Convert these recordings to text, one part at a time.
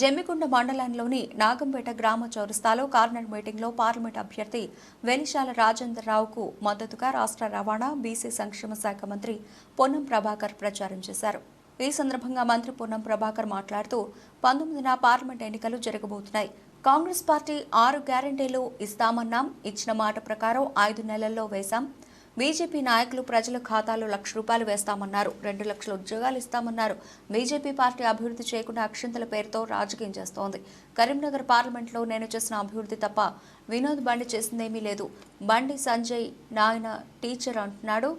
జమ్మికుంట మండలంలోని నాగంపేట గ్రామ చౌరస్తాలో కార్నర్ మీటింగ్లో పార్లమెంట్ అభ్యర్థి వెలిశాల రాజేంద్రరావుకు మద్దతుగా రాష్ట్ర రవాణా బీసీ సంక్షేమ శాఖ మంత్రి పొన్నం ప్రభాకర్ ప్రచారం చేశారు. ఈ సందర్భంగా మంత్రి పొన్నం ప్రభాకర్ మాట్లాడుతూ 19న పార్లమెంట్ ఎన్నికలు జరగబోతున్నాయి. కాంగ్రెస్ పార్టీ 6 గ్యారెంటీలు ఇస్తామన్నాం, ఇచ్చిన మాట ప్రకారం 5 నెలల్లో వేశాం. బీజేపీ నాయకులు ప్రజల ఖాతాలో ₹1,00,000 వేస్తామన్నారు, 2 లక్షల ఉద్యోగాలు ఇస్తామన్నారు. బీజేపీ పార్టీ అభివృద్ధి చేయకుండా అక్షంతల పేరుతో రాజకీయం చేస్తోంది. కరీంనగర్ పార్లమెంట్లో నేను చేసిన అభివృద్ధి తప్ప వినోద్ బండి చేసిందేమీ లేదు. బండి సంజయ్ నాయన టీచర్ అంటున్నాడు,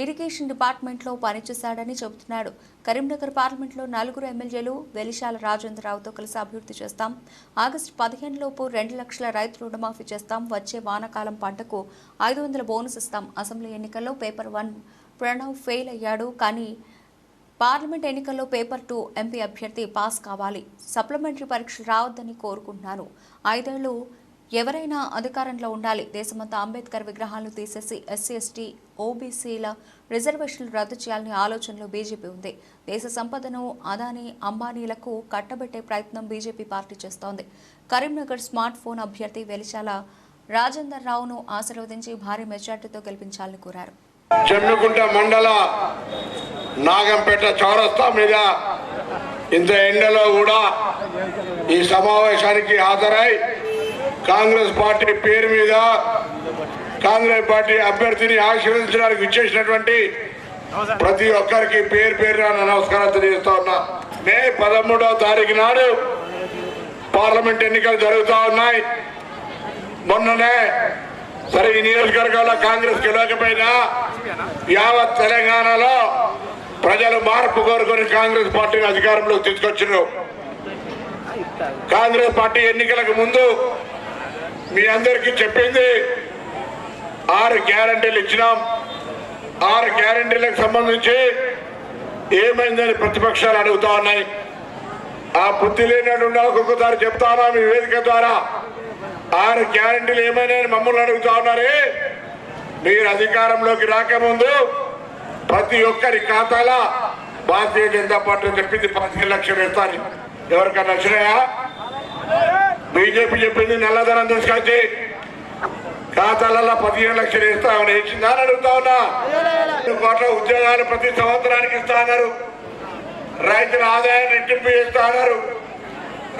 ఇరిగేషన్ డిపార్ట్మెంట్లో పనిచేశాడని చెబుతున్నాడు. కరీంనగర్ పార్లమెంట్లో 4 ఎమ్మెల్యేలు వెలిశాల రాజేంద్రరావుతో కలిసి అభివృద్ధి చేస్తాం. ఆగస్టు 15 లోపు 2 లక్షల రైతు రుణమాఫీ చేస్తాం. వచ్చే వానాకాలం పంటకు 500 బోనస్ ఇస్తాం. అసెంబ్లీ ఎన్నికల్లో పేపర్ 1 ప్రణవ్ ఫెయిల్ అయ్యాడు, కానీ పార్లమెంట్ ఎన్నికల్లో పేపర్ 2 ఎంపీ అభ్యర్థి పాస్ కావాలి. సప్లిమెంటరీ పరీక్షలు రావద్దని కోరుకుంటున్నాను. 5 ఏళ్లు ఎవరైనా అధికారంలో ఉండాలి. దేశమంతా అంబేద్కర్ విగ్రహాలను తీసేసి ఎస్సీ, ఎస్టీ, ఓబీసీల రిజర్వేషన్లు రద్దు చేయాలని ఆలోచనలో బీజేపీ ఉంది. దేశ సంపదను అదానీ, అంబానీలకు కట్టబెట్టే ప్రయత్నం బీజేపీ పార్టీ చేస్తోంది. కరీంనగర్ స్మార్ట్ ఫోన్ అభ్యర్థి వెలిశాల రాజేంద్రరావును ఆశీర్వదించి భారీ మెజార్టీతో గెలిపించాలని కోరారు. జమ్మికుంట మండల నాగంపేట చౌరస్తా మీద ఇంత ఎండలో కూడా ఈ సమావేశానికి హాజరై కాంగ్రెస్ పార్టీ పేరు మీద కాంగ్రెస్ పార్టీ అభ్యర్థిని ఆశీర్వదించడానికి విచ్చేసినటువంటి ప్రతి ఒక్కరికి పేరు పేరున నమస్కారం తెలియజేస్తా ఉన్నా. మే 13వ తారీఖు నాడు పార్లమెంట్ ఎన్నికలు జరుగుతూ ఉన్నాయి. మొన్ననే సరే ఈ నియోజకవర్గంలో కాంగ్రెస్ గెలవకపోయినా యావత్ తెలంగాణలో ప్రజలు మార్పు కోరుకొని కాంగ్రెస్ పార్టీని అధికారంలోకి తీసుకొచ్చారు. కాంగ్రెస్ పార్టీ ఎన్నికలకు ముందు మీ అందరికీ చెప్పింది 6 గ్యారంటీలు ఇచ్చినాం. 6 గ్యారంటీలకు సంబంధించి ఏమైందని ప్రతిపక్షాలు అడుగుతా ఉన్నాయి. ఆ బుద్ధి లేనట్టు ఒక్కొక్కసారి చెప్తానా మీ వేదిక ద్వారా 6 గ్యారంటీలు ఏమైనా మమ్మల్ని అడుగుతా ఉన్నారే. మీరు అధికారంలోకి రాకముందు ప్రతి ఒక్కరి ఖాతాలో భారతీయ జనతా పార్టీ చెప్పింది 15 లక్షలు వేస్తాను. ఎవరికన్నా వచ్చినాయా? బీజేపీ చెప్పింది నల్లధనం తీసుకొచ్చి ఖాతాలలో 15 లక్షలు ఇస్తామని ఇచ్చిందా అని అడుగుతా ఉన్నా. 2 కోట్ల ఉద్యోగాలు ప్రతి సంవత్సరానికి ఇస్తా అన్నారు. రైతుల ఆదాయాన్ని రెట్టింపు చేస్తా అన్నారు.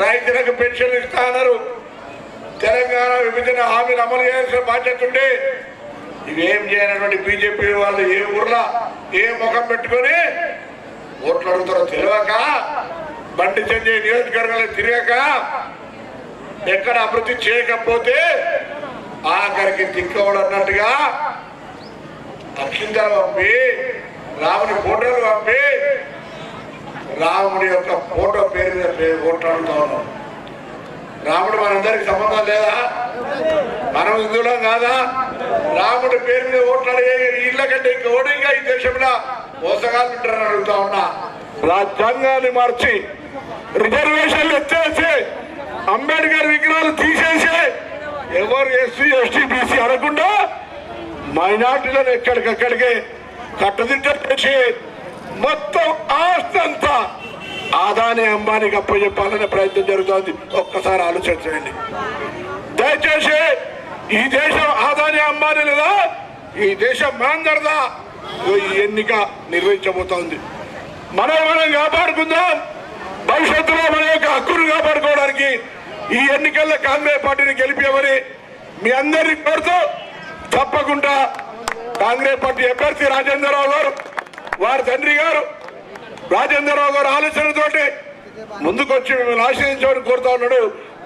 రైతులకు పెన్షన్లు ఇస్తా అన్నారు. తెలంగాణ విభజన హామీలు అమలు చేయాల్సిన బాధ్యత ఉండి ఇవేం చేయనటువంటి బీజేపీ వాళ్ళు ఏ ఊర్లో ఏ ముఖం పెట్టుకొని ఓట్లు అడుగుతారో తెలియక, బండి సంజయ్ నియోజకవర్గాలు తిరగక, ఎక్కడ అభివృద్ధి చేయకపోతే ఆఖరికి తిక్కవడు అన్నట్టుగా అక్షింతలు పంపి రాముని ఫోటోలు పంపి రాముడి యొక్క ఫోటో పేరు మీద ఓట్లాడుతూ ఉన్నాం. రాముడు మనందరికి సంబంధం లేదా? మనం హిందువులం కాదా? రాముడి పేరు మీద ఓట్లాడే ఇళ్ళ కంటే ఇంకా ఓడిగా ఈ దేశంలో మోసగాళ్ళు ఉంటారని అడుగుతా ఉన్నా. రాజ్యాంగాన్ని మార్చి రిజర్వేషన్లు ఎత్తేసి అంబేద్కర్ విగ్రహాలు తీసేసి ఎవరు ఎస్సీ, ఎస్టీ, బీసీ అనకుండా మైనార్టీలను ఎక్కడికక్కడికి కట్టుదిట్ట చేసి మొత్తం ఆస్తి అంతా అదానీ, అంబానీకి అప్పచెప్పాలనే ప్రయత్నం జరుగుతుంది. ఒక్కసారి ఆలోచించండి దయచేసి. ఈ దేశం అదానీ, అంబానీ లేదా? ఈ దేశం మనందరిదా? ఈ ఎన్నిక నిర్వహించబోతోంది. మనం కాపాడుకుందాం. భవిష్యత్తులో మన యొక్క హక్కును కాపాడుకోవడానికి ఈ ఎన్నికల్లో కాంగ్రెస్ పార్టీని గెలిపేవని మీ అందరినీ కోరుతూ తప్పకుండా కాంగ్రెస్ పార్టీ అభ్యర్థి రాజేంద్రరావు గారు, వారి తండ్రి గారు రాజేంద్రరావు గారు ఆలోచనతోటి ముందుకొచ్చి మిమ్మల్ని ఆశీర్వదించమని కోరుతా ఉన్నాడు.